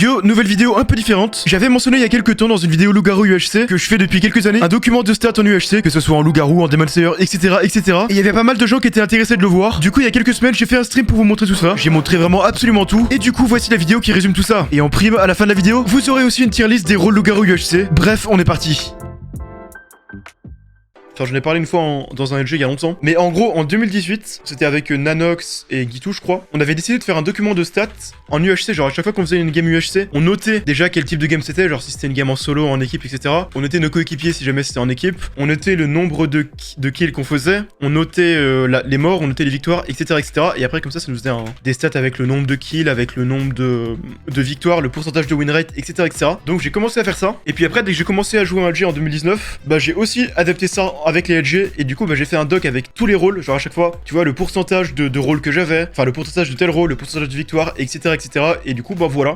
Yo, nouvelle vidéo un peu différente. J'avais mentionné il y a quelques temps dans une vidéo loup-garou UHC que je fais depuis quelques années un document de stats en UHC, que ce soit en loup-garou, en Demon Slayer, etc. etc. Et il y avait pas mal de gens qui étaient intéressés de le voir. Du coup, il y a quelques semaines, j'ai fait un stream pour vous montrer tout ça. J'ai montré vraiment absolument tout. Et du coup, voici la vidéo qui résume tout ça. Et en prime, à la fin de la vidéo, vous aurez aussi une tier list des rôles loup-garou UHC. Bref, on est parti. Enfin, j'en ai parlé une fois dans un LG il y a longtemps. Mais en gros, en 2018, c'était avec Nanox et Gitu, je crois. On avait décidé de faire un document de stats en UHC. Genre, à chaque fois qu'on faisait une game UHC, on notait déjà quel type de game c'était. Genre, si c'était une game en solo, en équipe, etc. On notait nos coéquipiers si jamais c'était en équipe. On notait le nombre de kills qu'on faisait. On notait les morts, on notait les victoires, etc. etc. Et après, comme ça nous faisait des stats avec le nombre de kills, avec le nombre de victoires, le pourcentage de win rate, etc. etc. Donc, j'ai commencé à faire ça. Et puis après, dès que j'ai commencé à jouer en LG en 2019, bah, j'ai aussi adapté ça avec les LG, et du coup bah, j'ai fait un doc avec tous les rôles, genre à chaque fois, tu vois, le pourcentage de rôles que j'avais, enfin le pourcentage de tel rôle, le pourcentage de victoire, etc. etc. Et du coup bah voilà,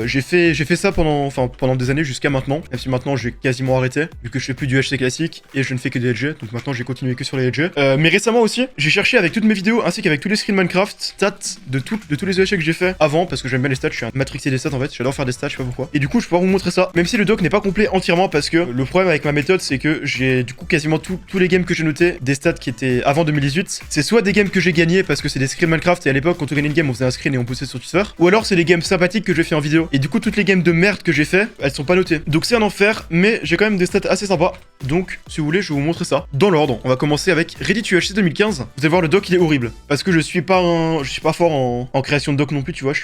j'ai fait ça pendant des années jusqu'à maintenant, même si maintenant j'ai quasiment arrêté, vu que je fais plus du HC classique, et je ne fais que des LG, donc maintenant j'ai continué que sur les LG. Mais récemment aussi, j'ai cherché avec toutes mes vidéos, ainsi qu'avec tous les screens Minecraft, stats de tous les EHC que j'ai fait avant, parce que j'aime bien les stats, je suis un matrixé des stats en fait, j'adore faire des stats, je sais pas pourquoi. Et du coup je peux vous montrer ça, même si le doc n'est pas complet entièrement, parce que le problème avec ma méthode, c'est que j'ai du coup quasiment tous les games que j'ai notés, des stats qui étaient avant 2018, c'est soit des games que j'ai gagnés parce que c'est des screens Minecraft et à l'époque quand on gagnait une game on faisait un screen et on postait sur Twitter, ou alors c'est des games sympathiques que j'ai fait en vidéo. Et du coup toutes les games de merde que j'ai fait, elles sont pas notées. Donc c'est un enfer, mais j'ai quand même des stats assez sympas. Donc si vous voulez je vais vous montrer ça dans l'ordre. On va commencer avec Reddit UHC 2015. Vous allez voir, le doc il est horrible parce que je suis pas fort en création de doc non plus, tu vois, je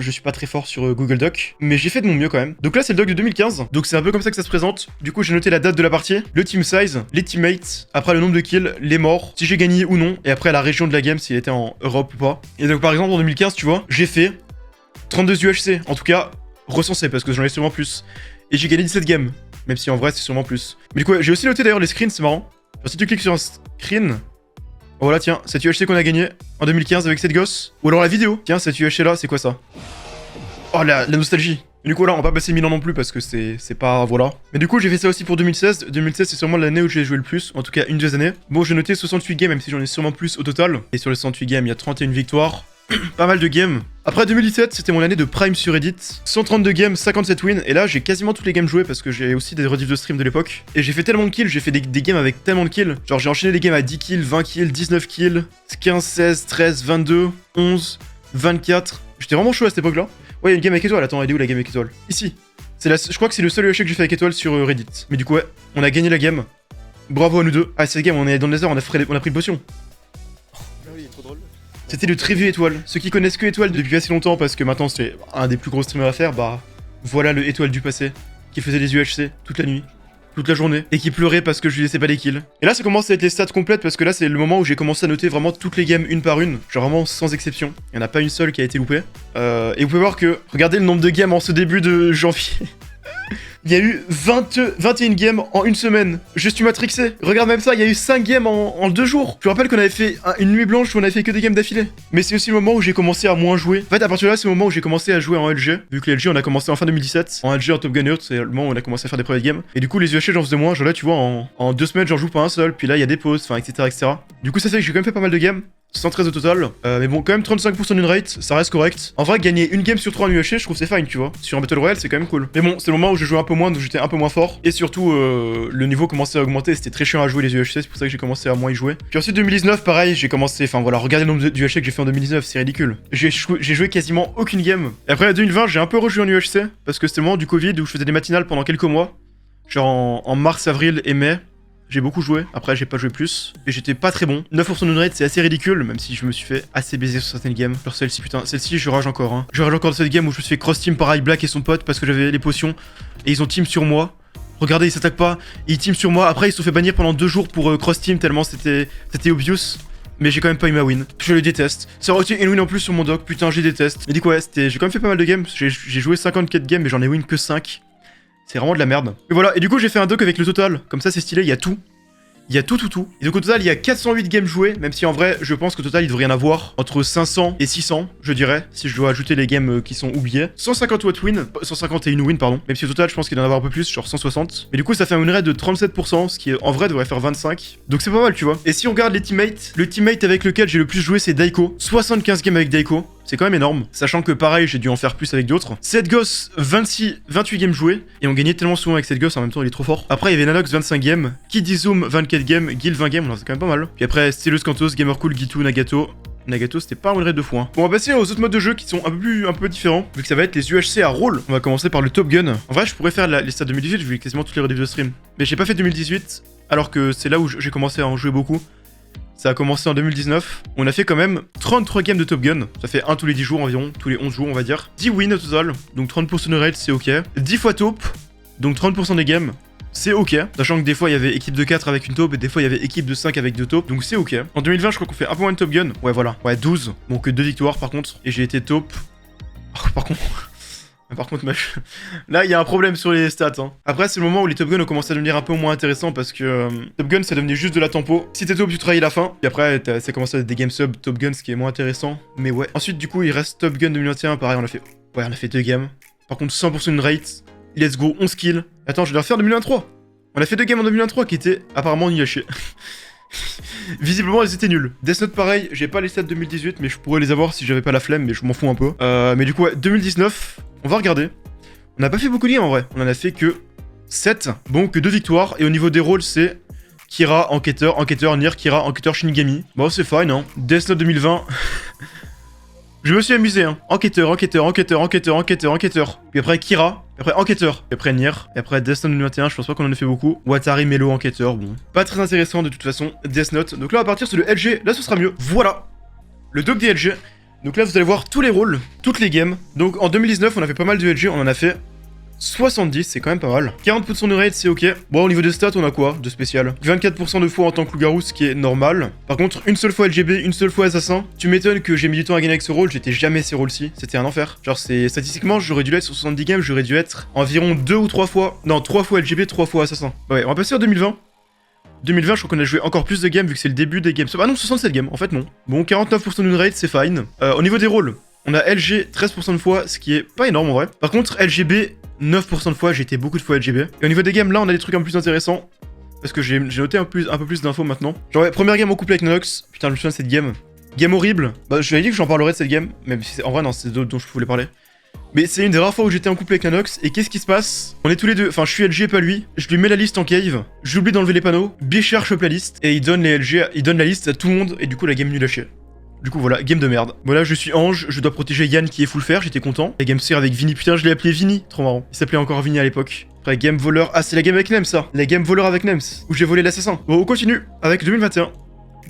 suis pas très fort sur Google Doc, mais j'ai fait de mon mieux quand même. Donc là c'est le doc de 2015. Donc c'est un peu comme ça que ça se présente. Du coup j'ai noté la date de la partie, le team size, les teammates, après le nombre de kills, les morts, si j'ai gagné ou non, et après la région de la game, s'il était en Europe ou pas. Et donc par exemple en 2015, tu vois, j'ai fait 32 UHC, en tout cas recensé, parce que j'en ai sûrement plus. Et j'ai gagné 17 games, même si en vrai c'est sûrement plus. Mais du coup, j'ai aussi noté d'ailleurs les screens, c'est marrant. Alors, si tu cliques sur un screen, voilà tiens, cette UHC qu'on a gagné en 2015 avec cette gosse. Ou alors la vidéo, tiens, cette UHC là, c'est quoi ça? Oh la nostalgie. Du coup là on va pas passer 1000 ans non plus parce que c'est pas, voilà. Mais du coup j'ai fait ça aussi pour 2016. 2016 c'est sûrement l'année où j'ai joué le plus, en tout cas une des années. Bon, j'ai noté 68 games, même si j'en ai sûrement plus au total. Et sur les 68 games il y a 31 victoires. Pas mal de games. Après 2017 c'était mon année de prime sur Reddit. 132 games, 57 wins. Et là j'ai quasiment tous les games joués parce que j'ai aussi des rediffs de stream de l'époque. Et j'ai fait tellement de kills, j'ai fait des games avec tellement de kills. Genre j'ai enchaîné des games à 10 kills, 20 kills, 19 kills, 15, 16, 13, 22, 11, 24. J'étais vraiment chaud à cette époque là. Ouais, il y a une game avec étoile. Attends, elle est où la game avec étoile? Ici. Je crois que c'est le seul EHC que j'ai fait avec étoile sur Reddit. Mais du coup, ouais, on a gagné la game. Bravo à nous deux. Ah, cette game, on est dans le nether, on a pris une potion. Ah oui, il est trop drôle. C'était le très vieux étoile. Ceux qui connaissent que étoile depuis assez longtemps, parce que maintenant c'est un des plus gros streamers à faire, bah voilà le étoile du passé, qui faisait des UHC toute la nuit, toute la journée, et qui pleurait parce que je lui laissais pas les kills. Et là ça commence à être les stats complètes, parce que là c'est le moment où j'ai commencé à noter vraiment toutes les games une par une, genre vraiment sans exception. Il y en a pas une seule qui a été loupée. Et vous pouvez voir que, regardez le nombre de games en ce début de janvier. Il y a eu 21 games en une semaine. Je suis matrixé. Regarde même ça, il y a eu 5 games en 2 jours. Je vous rappelle qu'on avait fait une nuit blanche où on avait fait que des games d'affilée. Mais c'est aussi le moment où j'ai commencé à moins jouer. En fait, à partir de là, c'est le moment où j'ai commencé à jouer en LG. Vu que les LG, on a commencé en fin 2017. En LG, en Top Gun, c'est le moment où on a commencé à faire des private games. Et du coup, les UHC, j'en faisais moins. Genre là, tu vois, en 2 semaines, j'en joue pas un seul. Puis là, il y a des pauses, enfin, etc., etc. Du coup, ça fait que j'ai quand même fait pas mal de games. 113 au total, mais bon, quand même 35% d'une rate, ça reste correct. En vrai, gagner une game sur 3 en UHC, je trouve c'est fine, tu vois. Sur un Battle Royale, c'est quand même cool. Mais bon, c'est le moment où je jouais un peu moins, donc j'étais un peu moins fort. Et surtout, le niveau commençait à augmenter, c'était très chiant à jouer les UHC, c'est pour ça que j'ai commencé à moins y jouer. Puis ensuite, 2019, pareil, j'ai commencé, enfin voilà, regardez le nombre d'UHC que j'ai fait en 2019, c'est ridicule. J'ai joué quasiment aucune game. Et après, 2020, j'ai un peu rejoué en UHC, parce que c'était le moment du Covid où je faisais des matinales pendant quelques mois. Genre en mars, avril et mai. J'ai beaucoup joué, après j'ai pas joué plus, et j'étais pas très bon. 9% de rate, c'est assez ridicule, même si je me suis fait assez baiser sur certaines games. Genre celle-ci, putain, celle-ci je rage encore, hein. Je rage encore de cette game où je me suis fait cross-team par Black et son pote parce que j'avais les potions, et ils ont team sur moi. Regardez, ils s'attaquent pas, ils team sur moi, après ils se sont fait bannir pendant 2 jours pour cross-team tellement c'était obvious. Mais j'ai quand même pas eu ma win. Je le déteste. Ça aurait été une win en plus sur mon doc, putain, je les déteste. Mais du coup, ouais, j'ai quand même fait pas mal de games, j'ai joué 54 games, mais j'en ai win que 5. C'est vraiment de la merde. Et voilà, et du coup j'ai fait un doc avec le total, comme ça c'est stylé, il y a tout. Il y a tout. Et donc au total, il y a 408 games joués, même si en vrai, je pense qu'au total, il devrait y en avoir entre 500 et 600, je dirais, si je dois ajouter les games qui sont oubliés. 151 win, pardon. Même si au total, je pense qu'il doit y en avoir un peu plus, genre 160. Mais du coup, ça fait un win rate de 37%, ce qui en vrai devrait faire 25. Donc c'est pas mal, tu vois. Et si on regarde les teammates, le teammate avec lequel j'ai le plus joué, c'est Daiko. 75 games avec Daiko. C'est quand même énorme, sachant que pareil, j'ai dû en faire plus avec d'autres. 7 gosses, 28 games joués, et on gagnait tellement souvent avec 7 gosses, en même temps il est trop fort. Après il y avait Nanox 25 games, Kidizoom 24 games, Gil 20 games, c'est quand même pas mal. Puis après Stylus Cantos, Gamercool, Gitu, Nagato. Nagato c'était pas un winrate de fou hein. Bon, on va passer aux autres modes de jeu qui sont un peu différents, vu que ça va être les UHC à rôle. On va commencer par le Top Gun. En vrai je pourrais faire les stats 2018, je vais quasiment toutes les rediffs de stream. Mais j'ai pas fait 2018, alors que c'est là où j'ai commencé à en jouer beaucoup. Ça a commencé en 2019. On a fait quand même 33 games de Top Gun. Ça fait 1 tous les 10 jours environ, tous les 11 jours on va dire. 10 wins au total, donc 30% de rate c'est ok. 10 fois taupe, donc 30% des games. C'est ok, sachant que des fois il y avait équipe de 4 avec une taupe et des fois il y avait équipe de 5 avec 2 taupes, donc c'est ok. En 2020 je crois qu'on fait un peu moins de Top Gun, ouais voilà, ouais 12, donc 2 victoires par contre, et j'ai été taupe. Oh, par contre là il y a un problème sur les stats hein. Après c'est le moment où les Top Gun ont commencé à devenir un peu moins intéressants parce que Top Gun ça devenait juste de la tempo. Si t'es taupe tu trahis la fin, puis après ça commencé à être des game sub Top Gun ce qui est moins intéressant, mais ouais. Ensuite du coup il reste Top Gun 2021, pareil on a fait 2 games. Par contre 100% de rate. Let's go, 11 kills. Attends, je vais la refaire en 2023. On a fait 2 games en 2023 qui étaient apparemment nuls à chier. Visiblement, elles étaient nulles. Death Note, pareil, j'ai pas les stats 2018, mais je pourrais les avoir si j'avais pas la flemme, mais je m'en fous un peu. Mais du coup, ouais, 2019, on va regarder. On n'a pas fait beaucoup de games en vrai. On en a fait que 7. Bon, que 2 victoires. Et au niveau des rôles, c'est Kira, enquêteur, Nier, Kira, enquêteur, Shinigami. Bon, c'est fine, hein. Death Note 2020. Je me suis amusé, hein. Enquêteur. Puis après Kira, puis après enquêteur, puis après Nier, et après Death Note 2021, je pense pas qu'on en ait fait beaucoup. Watari, Melo, enquêteur, bon. Pas très intéressant de toute façon, Death Note. Donc là on va partir sur le LG, là ce sera mieux. Voilà, le doc des LG. Donc là vous allez voir tous les rôles, toutes les games. Donc en 2019 on a fait pas mal de LG, on en a fait 70, c'est quand même pas mal. 40% de rate, c'est ok. Bon, au niveau des stats, on a quoi de spécial? 24% de fois en tant que loup-garou, ce qui est normal. Par contre, une seule fois LGB, une seule fois assassin. Tu m'étonnes que j'ai mis du temps à gagner avec ce rôle, j'étais jamais ces rôles-ci. C'était un enfer. Genre, c'est statistiquement, j'aurais dû l'être sur 70 games, j'aurais dû être environ 2 ou 3 fois. Non, 3 fois LGB, 3 fois assassin. Ouais, on va passer en 2020. 2020, je crois qu'on a joué encore plus de games vu que c'est le début des games. Ah non, 67 games, en fait, non. Bon, 49% d'une rate, c'est fine. Au niveau des rôles, on a LG 13% de fois, ce qui est pas énorme en vrai. Par contre, LGB 9% de fois, j'ai été beaucoup de fois LGB. Et au niveau des games, là, on a des trucs un peu plus intéressants. Parce que j'ai noté un peu plus d'infos maintenant. Genre, ouais, première game en couple avec Nanox. Putain, je me souviens de cette game. Game horrible. Bah, je lui ai dit que j'en parlerais de cette game. Même si en vrai, non, c'est d'autres dont je voulais parler. Mais c'est une des rares fois où j'étais en couple avec Nanox. Et qu'est-ce qui se passe? On est tous les deux. Enfin, je suis LG, pas lui. Je lui mets la liste en cave. J'oublie d'enlever les panneaux. Bichard chope la liste. Et il donne les LG. Il donne la liste à tout le monde. Et du coup, la game nulle à chier. Du coup voilà, game de merde. Voilà, je suis Ange, je dois protéger Yann qui est full fer, j'étais content. La game sert avec Vinny, putain je l'ai appelé Vinny, trop marrant. Il s'appelait encore Vinny à l'époque. Après game voleur, ah c'est la game avec Nems ça. La game voleur avec Nems, où j'ai volé l'assassin. Bon on continue avec 2021.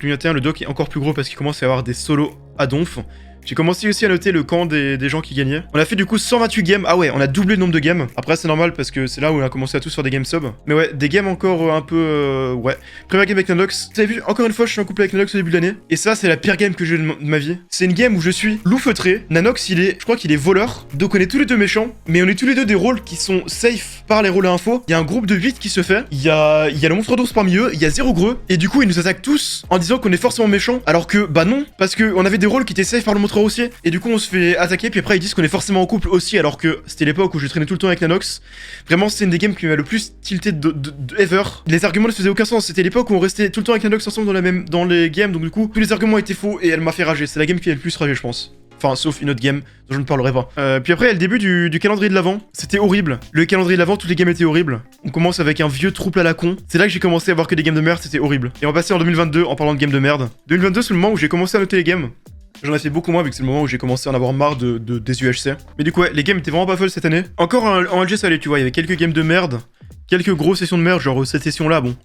2021 le doc est encore plus gros parce qu'il commence à y avoir des solos à donf. J'ai commencé aussi à noter le camp des gens qui gagnaient. On a fait du coup 128 games. Ah ouais, on a doublé le nombre de games. Après, c'est normal parce que c'est là où on a commencé à tous faire des games sub. Mais ouais, des games encore un peu... ouais. Première game avec Nanox. Vous avez vu, encore une fois, je suis en couple avec Nanox au début de l'année. Et ça, c'est la pire game que j'ai eu de ma vie. C'est une game où je suis loup feutré. Nanox, je crois qu'il est voleur. Donc on est tous les deux méchants. Mais on est tous les deux des rôles qui sont safe par les rôles info. Il y a un groupe de 8 qui se fait. Il y a le monstre d'ours parmi eux. Il y a 0 greux. Et du coup, ils nous attaquent tous en disant qu'on est forcément méchants. Alors que, bah non. Parce qu'on avait des rôles qui étaient safe par le monstre haussier. Et du coup, on se fait attaquer, puis après ils disent qu'on est forcément en couple aussi, alors que c'était l'époque où je traînais tout le temps avec Nanox. Vraiment, c'est une des games qui m'a le plus tilté de ever. Les arguments ne faisaient aucun sens. C'était l'époque où on restait tout le temps avec Nanox ensemble dans les games, donc du coup, tous les arguments étaient faux et elle m'a fait rager. C'est la game qui a le plus ragé, je pense. Enfin, sauf une autre game dont je ne parlerai pas. Puis après, il y a le début du calendrier de l'avant. C'était horrible. Le calendrier de l'avant, toutes les games étaient horribles. On commence avec un vieux trouble à la con. C'est là que j'ai commencé à voir que des games de merde, c'était horrible. Et on va passer en 2022 en parlant de games de merde. 2022, c'est le moment où j'ai commencé à noter les games. J'en ai fait beaucoup moins vu que c'est le moment où j'ai commencé à en avoir marre des UHC. Mais du coup, ouais, les games étaient vraiment pas folles cette année. Encore en LG, ça allait, tu vois, il y avait quelques games de merde. Quelques grosses sessions de merde, genre cette session-là, bon.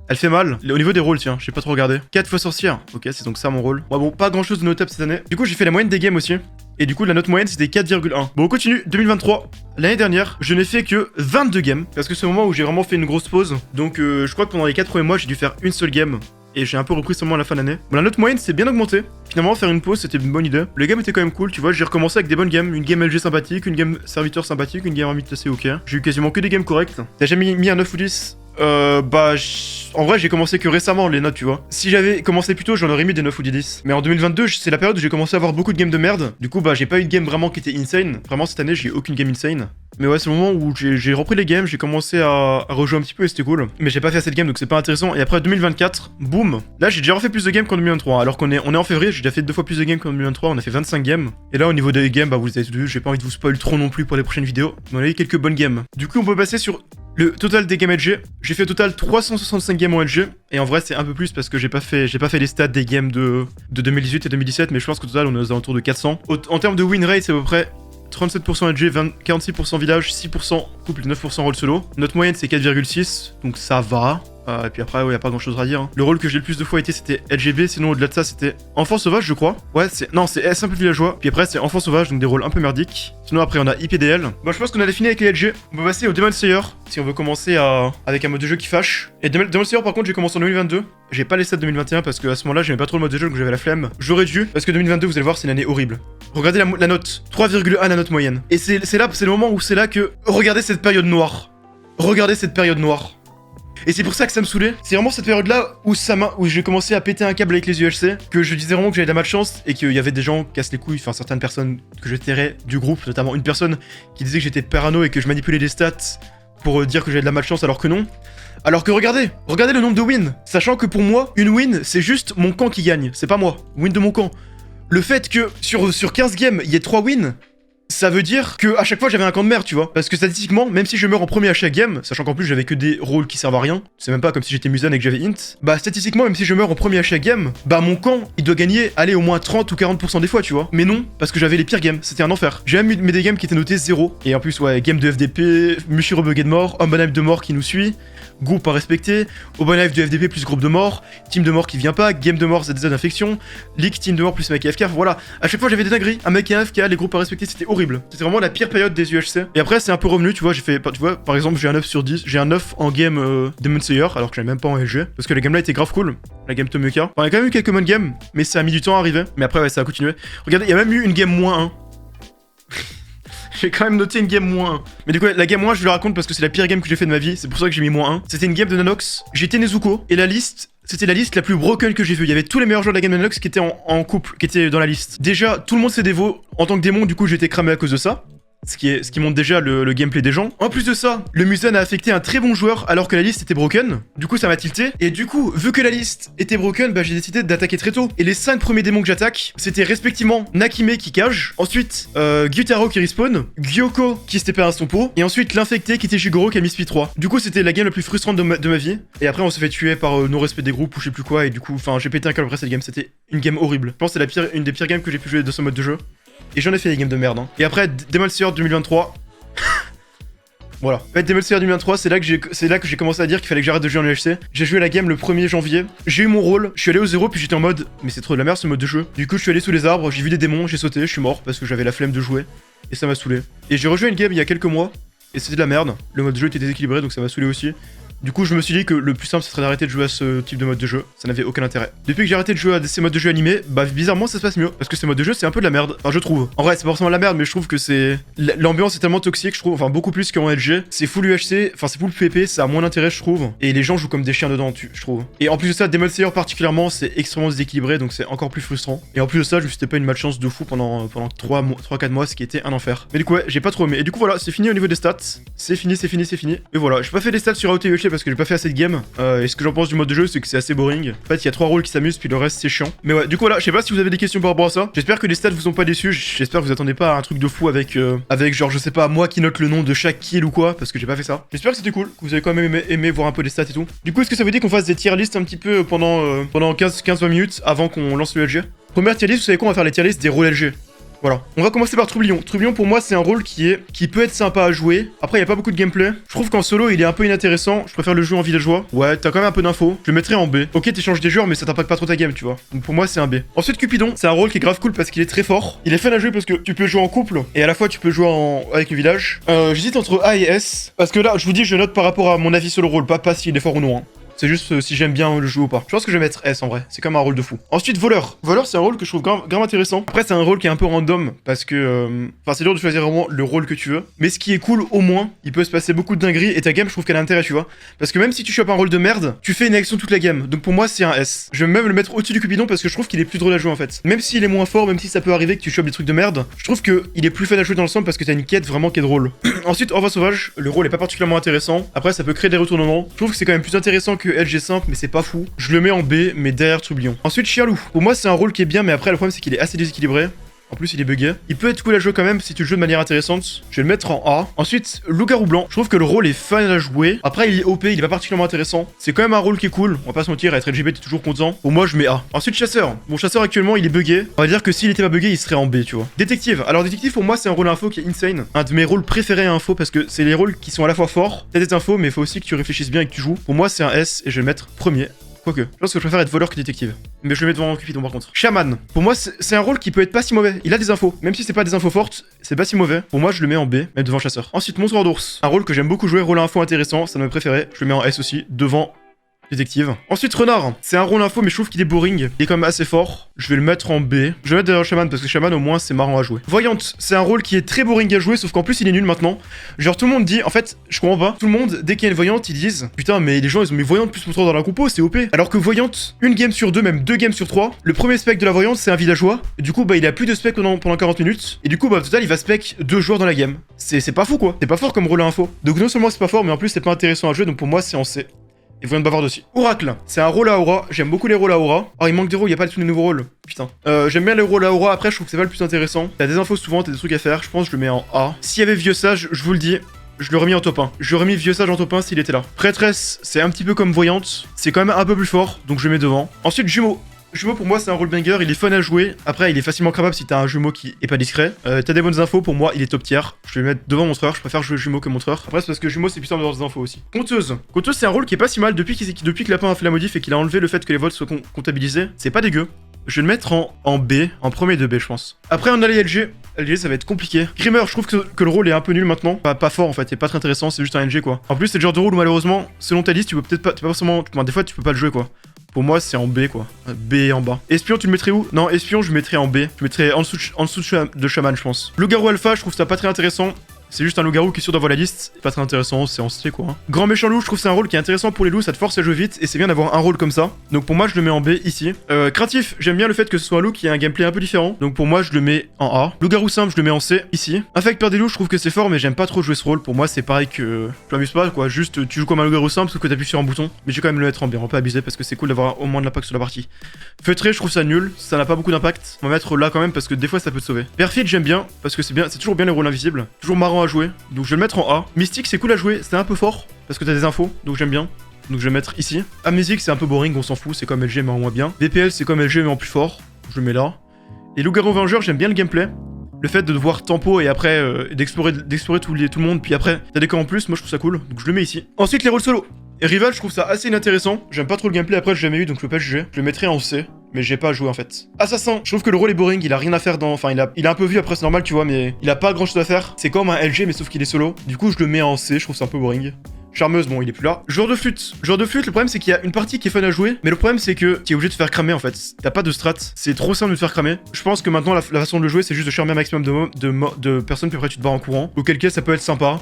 Elle fait mal. Au niveau des rôles, tiens, j'ai pas trop regardé. 4 fois sorcière. Ok, c'est donc ça mon rôle. Ouais, bon, pas grand chose de notable cette année. Du coup, j'ai fait la moyenne des games aussi. Et du coup, la note moyenne, c'était 4,1. Bon, on continue. 2023. L'année dernière, je n'ai fait que 22 games. Parce que c'est le moment où j'ai vraiment fait une grosse pause. Donc, je crois que pendant les 4 premiers mois, j'ai dû faire une seule game. Et j'ai un peu repris seulement à la fin de l'année. Bon, la note moyenne s'est bien augmentée. Finalement, faire une pause, c'était une bonne idée. Les games étaient quand même cool, tu vois. J'ai recommencé avec des bonnes games. Une game LG sympathique, une game serviteur sympathique, une game armée classée ok. J'ai eu quasiment que des games correctes. T'as jamais mis un 9 ou 10 En vrai, j'ai commencé que récemment les notes, tu vois. Si j'avais commencé plus tôt, j'en aurais mis des 9 ou des 10. Mais en 2022, c'est la période où j'ai commencé à avoir beaucoup de games de merde. Du coup, bah, j'ai pas eu de game vraiment qui était insane. Vraiment, cette année, j'ai eu aucune game insane. Mais ouais, c'est le moment où j'ai repris les games, j'ai commencé à rejouer un petit peu et c'était cool. Mais j'ai pas fait assez de games, donc c'est pas intéressant. Et après 2024, boum. Là, j'ai déjà refait plus de games qu'en 2023. Alors qu'on est en février, j'ai déjà fait 2 fois plus de games qu'en 2023. On a fait 25 games. Et là, au niveau des games, bah, vous avez vu, j'ai pas envie de vous spoil trop non plus pour les prochaines vidéos. Mais on a eu quelques bonnes games. Du coup, on peut passer sur le total des games LG. J'ai fait au total 365 games en LG. Et en vrai, c'est un peu plus parce que j'ai pas fait les stats des games de 2018 et 2017. Mais je pense qu'au total, on est aux alentours de 400. En termes de win rate, c'est à peu près 37% LG, 46% village, 6% couple, 9% rôle solo. Notre moyenne c'est 4,6, donc ça va. Et puis après, ouais, y a pas grand chose à dire. Hein. Le rôle que j'ai le plus de fois été, c'était LGB, sinon au-delà de ça, c'était enfant sauvage, je crois. Ouais, c'est simple villageois. Puis après, c'est enfant sauvage, donc des rôles un peu merdiques. Sinon, après, on a IPDL. Bon, je pense qu'on a défini avec les LG. On peut passer au Demon Slayer, si on veut commencer avec un mode de jeu qui fâche. Et Demon Slayer, par contre, j'ai commencé en 2022. J'ai pas les stats 2021 parce qu'à ce moment-là, j'aimais pas trop le mode de jeu, donc j'avais la flemme. J'aurais dû, parce que 2022, vous allez voir, c'est une année horrible. Regardez la note, 3,1 la note moyenne. Et c'est le moment où c'est là que... Regardez cette période noire. Regardez cette période noire. Et c'est pour ça que ça me saoulait. C'est vraiment cette période-là où j'ai commencé à péter un câble avec les UHC, que je disais vraiment que j'avais de la malchance et qu'il y avait des gens qui cassent les couilles, enfin certaines personnes que je tairais du groupe, notamment une personne qui disait que j'étais parano et que je manipulais les stats pour dire que j'avais de la malchance alors que non. Alors que regardez le nombre de wins, sachant que pour moi, une win, c'est juste mon camp qui gagne, c'est pas moi, win de mon camp. Le fait que sur 15 games, il y ait 3 wins, ça veut dire que à chaque fois j'avais un camp de merde, tu vois. Parce que statistiquement, même si je meurs en premier à chaque game, sachant qu'en plus j'avais que des rôles qui servent à rien, c'est même pas comme si j'étais Musan et que j'avais int, bah statistiquement, même si je meurs en premier à chaque game, bah mon camp, il doit gagner, aller au moins 30 ou 40% des fois, tu vois. Mais non, parce que j'avais les pires games, c'était un enfer. J'ai même eu des games qui étaient notés 0. Et en plus, ouais, game de FDP, Mushiro bugué de mort, Ombanime de mort qui nous suit, groupe à respecter, Ombanime de FDP plus groupe de mort, team de mort qui vient pas, game de mort ZZ d'infection, leak, team de mort plus mec AFK, voilà. À chaque fois j'avais des dingueries, un mec AFK, les groupes à respecter, c'était horrible. C'était vraiment la pire période des UHC. Et après c'est un peu revenu, tu vois, par exemple j'ai un 9 sur 10, j'ai un 9 en game Demon Slayer, alors que j'avais même pas en LG, parce que la game là était grave cool, la game Tomioka. Enfin, il y a quand même eu quelques bonnes games, mais ça a mis du temps à arriver, mais après ouais ça a continué. Regardez, il y a même eu une game moins 1. J'ai quand même noté une game moins 1. Mais du coup, la game moins 1, je vous la raconte parce que c'est la pire game que j'ai fait de ma vie. C'est pour ça que j'ai mis moins 1. C'était une game de Nanox. J'étais Nezuko. Et la liste, c'était la liste la plus broken que j'ai vue. Il y avait tous les meilleurs joueurs de la game de Nanox qui étaient en couple, qui étaient dans la liste. Déjà, tout le monde s'est dévo. En tant que démon, du coup, j'ai été cramé à cause de ça. Ce qui montre déjà le gameplay des gens. En plus de ça, le Musan a affecté un très bon joueur alors que la liste était broken. Du coup, ça m'a tilté. Et du coup, vu que la liste était broken, bah j'ai décidé d'attaquer très tôt. Et les 5 premiers démons que j'attaque, c'était respectivement Nakime qui cage, ensuite Gyutaro qui respawn, Gyoko qui s'était pas à son pot, et ensuite l'infecté qui était Jigoro qui a mis speed 3. Du coup, c'était la game la plus frustrante de ma vie. Et après, on s'est fait tuer par non-respect des groupes ou je sais plus quoi. Et du coup, enfin, j'ai pété un câble après cette game. C'était une game horrible. Je pense que c'est une des pires games que j'ai pu jouer de ce mode de jeu. Et j'en ai fait des games de merde. Hein. Et après, Demon Slayer 2023. Voilà. En fait, Demon Slayer 2023, c'est là que j'ai commencé à dire qu'il fallait que j'arrête de jouer en UHC. J'ai joué la game le 1er janvier. J'ai eu mon rôle. Je suis allé au 0, puis j'étais en mode, mais c'est trop de la merde ce mode de jeu. Du coup, je suis allé sous les arbres, j'ai vu des démons, j'ai sauté, je suis mort parce que j'avais la flemme de jouer. Et ça m'a saoulé. Et j'ai rejoué une game il y a quelques mois. Et c'était de la merde. Le mode de jeu était déséquilibré, donc ça m'a saoulé aussi. Du coup, je me suis dit que le plus simple, ce serait d'arrêter de jouer à ce type de mode de jeu. Ça n'avait aucun intérêt. Depuis que j'ai arrêté de jouer à ces modes de jeu animés, bah bizarrement, ça se passe mieux. Parce que ces modes de jeu, c'est un peu de la merde. Enfin, je trouve. En vrai, c'est pas forcément de la merde, mais je trouve que c'est... L'ambiance est tellement toxique, je trouve. Enfin, beaucoup plus qu'en LG. C'est full UHC, enfin, c'est full PvP, ça a moins d'intérêt, je trouve. Et les gens jouent comme des chiens dedans, je trouve. Et en plus de ça, Demon Slayer particulièrement, c'est extrêmement déséquilibré, donc c'est encore plus frustrant. Et en plus de ça, je me suis tapé une malchance de fou pendant 3-4 mois, ce qui était un enfer. Mais du coup, ouais, j'ai pas trop aimé. Et du coup, voilà, c'est fini au niveau des stats. C'est fini. Et voilà, j'ai pas fait des stats sur AOT UHC parce que j'ai pas fait assez de game. Et ce que j'en pense du mode de jeu, c'est que c'est assez boring. En fait, il y a 3 rôles qui s'amusent, puis le reste c'est chiant. Mais ouais, du coup voilà, je sais pas si vous avez des questions par rapport à ça. J'espère que les stats vous ont pas déçus. J'espère que vous attendez pas à un truc de fou avec genre je sais pas moi qui note le nom de chaque kill ou quoi, parce que j'ai pas fait ça. J'espère que c'était cool, que vous avez quand même aimé voir un peu les stats et tout. Du coup, est-ce que ça veut dire qu'on fasse des tier lists un petit peu pendant 15-20 minutes avant qu'on lance le LG? Première tier list, vous savez quoi, on va faire les tier lists des rôles LG. Voilà. On va commencer par Troublion. Troublion, pour moi, c'est un rôle qui peut être sympa à jouer. Après, il y a pas beaucoup de gameplay. Je trouve qu'en solo, il est un peu inintéressant. Je préfère le jouer en villageois. Ouais, t'as quand même un peu d'infos. Je le mettrais en B. Ok, t'échanges des joueurs, mais ça t'impacte pas trop ta game, tu vois. Donc pour moi, c'est un B. Ensuite, Cupidon, c'est un rôle qui est grave cool parce qu'il est très fort. Il est fun à jouer parce que tu peux jouer en couple et à la fois tu peux jouer avec le village. J'hésite entre A et S parce que là, je vous dis, je note par rapport à mon avis sur le rôle, pas s'il est fort ou non. Hein. C'est juste si j'aime bien le jeu ou pas. Je pense que je vais mettre S en vrai. C'est comme un rôle de fou. Ensuite, voleur. Voleur, c'est un rôle que je trouve grave intéressant. Après, c'est un rôle qui est un peu random parce que. Enfin, c'est dur de choisir vraiment le rôle que tu veux. Mais ce qui est cool, au moins, il peut se passer beaucoup de dingueries et ta game, je trouve qu'elle a intérêt, tu vois. Parce que même si tu chopes un rôle de merde, tu fais une action toute la game. Donc pour moi, c'est un S. Je vais même le mettre au-dessus du Cupidon parce que je trouve qu'il est plus drôle à jouer en fait. Même s'il est moins fort, même si ça peut arriver que tu chopes des trucs de merde, je trouve qu'il est plus fun à jouer dans l'ensemble parce que t'as une quête vraiment qui est drôle. Ensuite, Envoi sauvage, le rôle est pas particulièrement intéressant. Après, ça peut créer des retournements. Je trouve que c'est quand même plus intéressant que LG simple, mais c'est pas fou. Je le mets en B, mais derrière Tourbillon. Ensuite, Chialou. Pour moi, c'est un rôle qui est bien, mais après, le problème, c'est qu'il est assez déséquilibré. En plus, il est bugué. Il peut être cool à jouer quand même si tu le joues de manière intéressante. Je vais le mettre en A. Ensuite, Loup-garou blanc. Je trouve que le rôle est fun à jouer. Après, il est OP, il est pas particulièrement intéressant. C'est quand même un rôle qui est cool. On va pas se mentir, être LGBT, t'es toujours content. Pour moi, je mets A. Ensuite, chasseur. Mon chasseur actuellement, il est bugué. On va dire que s'il était pas bugué, il serait en B, tu vois. Détective. Alors, détective, pour moi, c'est un rôle info qui est insane. Un de mes rôles préférés à info parce que c'est les rôles qui sont à la fois forts. T'as des infos, mais il faut aussi que tu réfléchisses bien et que tu joues. Pour moi, c'est un S et je vais le mettre premier. Quoique, je pense que je préfère être voleur que détective. Mais je le mets devant Cupidon par contre. Chaman. Pour moi, c'est un rôle qui peut être pas si mauvais. Il a des infos. Même si c'est pas des infos fortes, c'est pas si mauvais. Pour moi, je le mets en B, même devant chasseur. Ensuite, montreur d'ours. Un rôle que j'aime beaucoup jouer, rôle info intéressant, c'est un de mes préférés. Je le mets en S aussi, devant détective. Ensuite, renard. C'est un rôle info, mais je trouve qu'il est boring. Il est quand même assez fort. Je vais le mettre en B. Je vais le mettre derrière Shaman parce que Shaman, au moins, c'est marrant à jouer. Voyante. C'est un rôle qui est très boring à jouer, sauf qu'en plus, il est nul maintenant. Genre, tout le monde dit, en fait, je comprends pas. Tout le monde, dès qu'il y a une voyante, ils disent, putain, mais les gens, ils ont mis voyante plus montreur dans la compo, c'est OP. Alors que voyante, une game sur deux, même deux games sur trois, le premier spec de la voyante, c'est un villageois. Et du coup, bah, il a plus de spec pendant 40 minutes. Et du coup, bah, au total, il va spec deux joueurs dans la game. C'est pas fou, quoi. C'est pas fort comme rôle info. Donc, non seulement c'est pas fort, mais en plus, c'est pas intéressant à jouer. Donc, pour moi, c'est en C. Et voyons de bavard aussi. Oracle, c'est un rôle à aura. J'aime beaucoup les rôles à aura. Oh, il manque des rôles, il y a pas tous les nouveaux rôles. Putain. J'aime bien les rôles à aura. Après, je trouve que c'est pas le plus intéressant. T'as des infos souvent, t'as des trucs à faire. Je pense que je le mets en A. S'il y avait Vieux Sage, je vous le dis, je l'aurais mis en top 1. J'aurais mis Vieux Sage en top 1 s'il était là. Prêtresse, c'est un petit peu comme Voyante. C'est quand même un peu plus fort, donc je le mets devant. Ensuite, Jumeau. Jumeau pour moi c'est un rôle banger, il est fun à jouer. Après il est facilement crappable si t'as un jumeau qui est pas discret. T'as des bonnes infos, pour moi il est top tier. Je vais le mettre devant montreur, je préfère jouer jumeau que montreur. Après c'est parce que jumeau c'est plus simple d'avoir des infos aussi. Conteuse. Conteuse c'est un rôle qui est pas si mal depuis que Lapin a fait la modif et qu'il a enlevé le fait que les vols soient comptabilisés. C'est pas dégueu. Je vais le mettre en B, en premier de B je pense. Après on a les LG. LG ça va être compliqué. Grimmer, je trouve que le rôle est un peu nul maintenant. Pas fort en fait, et pas très intéressant, c'est juste un LG quoi. En plus c'est le genre de rôle où malheureusement, selon ta liste, tu peux peut-être pas forcément. Enfin, des fois tu peux pas le jouer quoi. Pour moi, c'est en B, quoi. B en bas. Espion, tu le mettrais où? Non, espion, je le mettrais en B. Je le mettrais en dessous de Shaman, je pense. Loup-garou alpha, je trouve ça pas très intéressant. C'est juste un loup-garou qui est sûr d'avoir la liste. C'est pas très intéressant, c'est en C, quoi. Grand méchant loup, je trouve que c'est un rôle qui est intéressant pour les loups, ça te force à jouer vite, et c'est bien d'avoir un rôle comme ça. Donc pour moi, je le mets en B, ici. Craintif, j'aime bien le fait que ce soit un loup qui a un gameplay un peu différent. Donc pour moi, je le mets en A. Loup-garou simple, je le mets en C, ici. Affect peur des loups, je trouve que c'est fort, mais j'aime pas trop jouer ce rôle. Pour moi, c'est pareil que... Je m'amuse pas, quoi. Juste, tu joues comme un loup-garou simple, sauf que t'appuies sur un bouton. Mais je vais quand même le mettre en B, on peut abuser, parce que c'est cool d'avoir au moins de l'impact sur la partie. Feutré, je trouve ça nul, ça n'a pas beaucoup d'impact. On va mettre là quand même, parce que des fois, ça peut te sauver. Perfide, j'aime bien, parce que c'est toujours bien les rôles invisibles. Toujours marrant à jouer. Donc je vais le mettre en A. Mystique, c'est cool à jouer, c'est un peu fort, parce que t'as des infos, donc j'aime bien. Donc je vais le mettre ici. Amnésique, c'est un peu boring, on s'en fout, c'est comme LG mais en moins bien. VPL, c'est comme LG mais en plus fort, je le mets là. Et loup-garou vengeur, j'aime bien le gameplay. Le fait de devoir tempo et après d'explorer tout le monde, puis après t'as des camps en plus, moi je trouve ça cool, donc je le mets ici. Ensuite les rôles solo. Et Rival, je trouve ça assez inintéressant. J'aime pas trop le gameplay, après j'ai jamais eu donc je peux pas juger. Je le mettrai en C, mais j'ai pas à jouer en fait. Assassin, je trouve que le rôle est boring, il a rien à faire dans. Enfin, il a un peu vu après, c'est normal, tu vois, mais il a pas grand chose à faire. C'est comme un LG, mais sauf qu'il est solo. Du coup, je le mets en C, je trouve ça un peu boring. Charmeuse, bon, il est plus là. Joueur de flûte. Joueur de flûte, le problème c'est qu'il y a une partie qui est fun à jouer, mais le problème c'est que tu es obligé de te faire cramer en fait. T'as pas de strat, c'est trop simple de te faire cramer. Je pense que maintenant la façon de le jouer c'est juste de charmer un maximum de personnes, puis après tu te barres en courant. Auquel cas ça peut être sympa.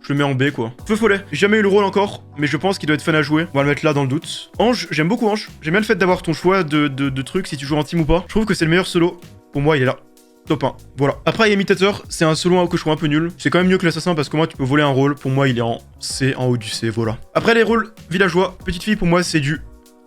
Je le mets en B quoi. Feu follet, j'ai jamais eu le rôle encore, mais je pense qu'il doit être fun à jouer. On va le mettre là dans le doute. Ange, j'aime beaucoup Ange. J'aime bien le fait d'avoir ton choix de trucs si tu joues en team ou pas. Je trouve que c'est le meilleur solo. Pour moi, il est là. Top 1. Voilà. Après, imitateur, c'est un solo que je trouve un peu nul. C'est quand même mieux que l'assassin parce que moi, tu peux voler un rôle. Pour moi, il est en C, en haut du C, voilà. Après, les rôles villageois. Petite fille, pour moi, c'est du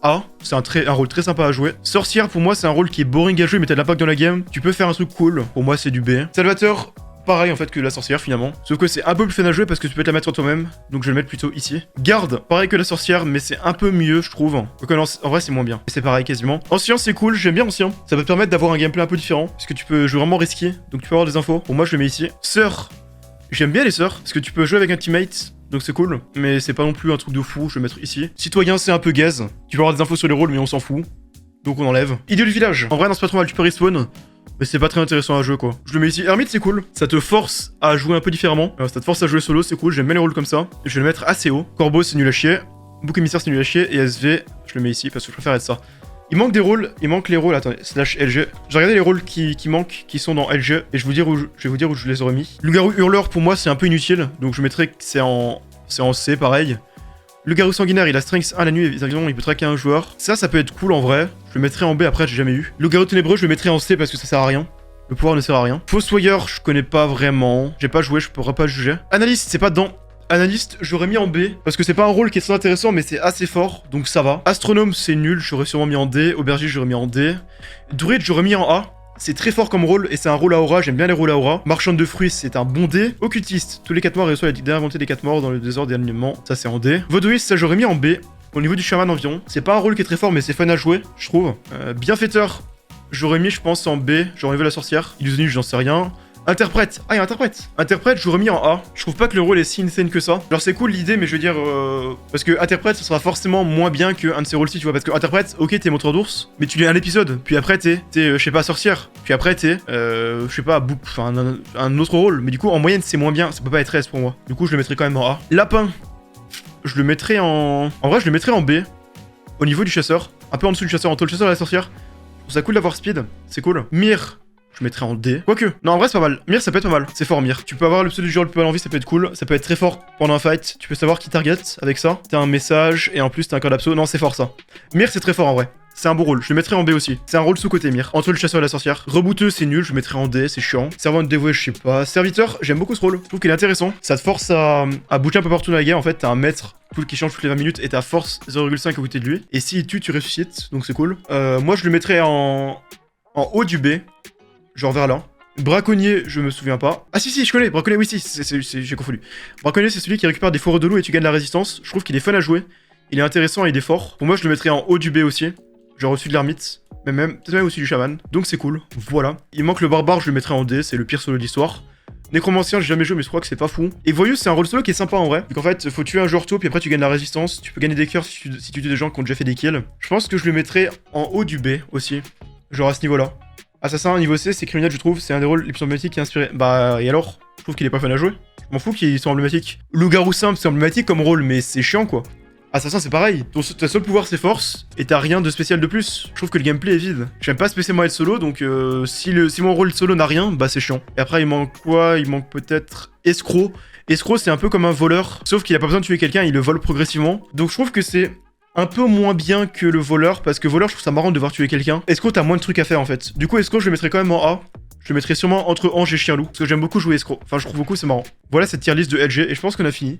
A. C'est un rôle très sympa à jouer. Sorcière, pour moi, c'est un rôle qui est boring à jouer, mais t'as de l'impact dans la game. Tu peux faire un truc cool. Pour moi, c'est du B. Salvateur. Pareil en fait que la sorcière finalement. Sauf que c'est un peu plus fun à jouer parce que tu peux te la mettre toi-même. Donc je vais le mettre plutôt ici. Garde, pareil que la sorcière, mais c'est un peu mieux je trouve. Donc en vrai c'est moins bien. C'est pareil quasiment. Ancien c'est cool, j'aime bien ancien. Ça peut te permettre d'avoir un gameplay un peu différent. Parce que tu peux jouer vraiment risqué. Donc tu peux avoir des infos. Pour moi je le mets ici. Sœur. J'aime bien les sœurs. Parce que tu peux jouer avec un teammate. Donc c'est cool. Mais c'est pas non plus un truc de fou. Je vais le mettre ici. Citoyen c'est un peu gaze. Tu peux avoir des infos sur les rôles mais on s'en fout. Donc on enlève. Idiot du village. En vrai non c'est pas trop mal, tu peux respawn. Mais c'est pas très intéressant à jouer quoi. Je le mets ici. Hermite c'est cool. Ça te force à jouer un peu différemment. Ça te force à jouer solo, c'est cool. J'aime bien les rôles comme ça. Je vais le mettre assez haut. Corbeau c'est nul à chier. Bouc émissaire c'est nul à chier, et SV, je le mets ici parce que je préfère être ça. Il manque des rôles, il manque les rôles, attendez, slash LG. J'ai regardé les rôles qui manquent, qui sont dans LG, et je vais vous dire où je les aurais mis. Loup-garou hurleur, pour moi, c'est un peu inutile, donc je mettrais que c'est en C, pareil. Le garou sanguinaire, il a strength 1 la nuit, évidemment, il peut traquer un joueur. Ça peut être cool en vrai. Je le mettrais en B, après, j'ai jamais eu. Le garou ténébreux, je le mettrais en C parce que ça sert à rien. Le pouvoir ne sert à rien. Fossoyeur, je connais pas vraiment. J'ai pas joué, je pourrais pas juger. Analyste, c'est pas dedans. Analyste, j'aurais mis en B, parce que c'est pas un rôle qui est très intéressant, mais c'est assez fort, donc ça va. Astronome, c'est nul, j'aurais sûrement mis en D. Aubergiste, j'aurais mis en D. Druide, j'aurais mis en A. C'est très fort comme rôle, et c'est un rôle à aura, j'aime bien les rôles à aura. Marchande de fruits, c'est un bon D. Occultiste, tous les 4 morts reçoivent la dernière volonté des 4 morts dans le désordre et l'alignement, ça c'est en D. Vaudouiste, ça j'aurais mis en B, au niveau du chaman environ. C'est pas un rôle qui est très fort, mais c'est fun à jouer, je trouve. Bienfaiteur, j'aurais mis, je pense, en B. J'aurais enlevé la sorcière. Illusionniste, j'en sais rien. Interprète, ah, il y a interprète. Interprète, j'aurais mis en A. Je trouve pas que le rôle est si insane que ça. Genre, c'est cool l'idée, mais je veux dire. Parce que interprète, ce sera forcément moins bien qu'un de ces rôles-ci, tu vois. Parce que interprète, ok, t'es montreur d'ours, mais tu lis un épisode. Puis après, t'es je sais pas, sorcière. Puis après, je sais pas, enfin, un autre rôle. Mais du coup, en moyenne, c'est moins bien. Ça peut pas être S pour moi. Du coup, je le mettrais quand même en A. Lapin, je le mettrais en. En vrai, je le mettrais en B. Au niveau du chasseur. Un peu en dessous du chasseur, entre le chasseur et la sorcière. Je trouve ça cool d'avoir speed. C'est cool. Mire. Je mettrais en D. Quoique. Non, en vrai, c'est pas mal. Mire, ça peut être pas mal. C'est fort, Mire. Tu peux avoir le pseudo du joueur le plus mal en vie, ça peut être cool. Ça peut être très fort pendant un fight. Tu peux savoir qui target avec ça. T'as un message et en plus, t'as un code abso. Non, c'est fort ça. Mire, c'est très fort en vrai. C'est un bon rôle. Je le mettrais en B aussi. C'est un rôle sous-côté, Mire. Entre le chasseur et la sorcière. Rebouteux, c'est nul. Je le mettrais en D. C'est chiant. Servante dévouée, je sais pas. Serviteur, j'aime beaucoup ce rôle. Je trouve qu'il est intéressant. Ça te force à bouger un peu partout dans la game. En fait, t'as un maître qui change toutes les 20 minutes et t'as force 0,5 à côté de lui. Et s'il tue, tu ressuscites. Donc c'est cool. Moi, je le mettrais en haut du B. Genre vers là. Braconnier, je me souviens pas. Ah si, je connais, braconnier, oui si, j'ai confondu. Braconnier, c'est celui qui récupère des fourrures de loup et tu gagnes la résistance. Je trouve qu'il est fun à jouer. Il est intéressant et il est fort. Pour moi, je le mettrais en haut du B aussi. Genre au-dessus de l'ermite. Mais peut-être même au-dessus du chaman. Donc c'est cool. Voilà. Il manque le barbare, je le mettrais en D. C'est le pire solo de l'histoire. Nécromancien, j'ai jamais joué, mais je crois que c'est pas fou. Et Voyou, c'est un rôle solo qui est sympa en vrai. Donc en fait, faut tuer un joueur tôt, puis après tu gagnes la résistance. Tu peux gagner des cœurs si tu tues des gens qui ont déjà fait des kills. Je pense que je le mettrais en haut du B aussi. Genre à ce niveau-là. Assassin, niveau C, c'est criminel, je trouve. C'est un des rôles les plus emblématiques qui est inspiré. Bah, et alors? Je trouve qu'il est pas fun à jouer. Je m'en fous qu'ils sont emblématiques. Loup-garou simple, c'est emblématique comme rôle, mais c'est chiant quoi. Assassin, c'est pareil. Ta seul pouvoir, c'est force, et t'as rien de spécial de plus. Je trouve que le gameplay est vide. J'aime pas spécialement être solo, donc si mon rôle solo n'a rien, bah c'est chiant. Et après, il manque quoi? Il manque peut-être escroc. Escroc, c'est un peu comme un voleur, sauf qu'il a pas besoin de tuer quelqu'un, il le vole progressivement. Donc je trouve que c'est un peu moins bien que le voleur, parce que voleur, je trouve ça marrant de devoir tuer quelqu'un. Escroc, t'as moins de trucs à faire en fait. Du coup, escroc, je le mettrais quand même en A. Je le mettrais sûrement entre ange et chien loup, parce que j'aime beaucoup jouer escroc. Enfin, je trouve beaucoup, c'est marrant. Voilà cette tier list de LG, et je pense qu'on a fini.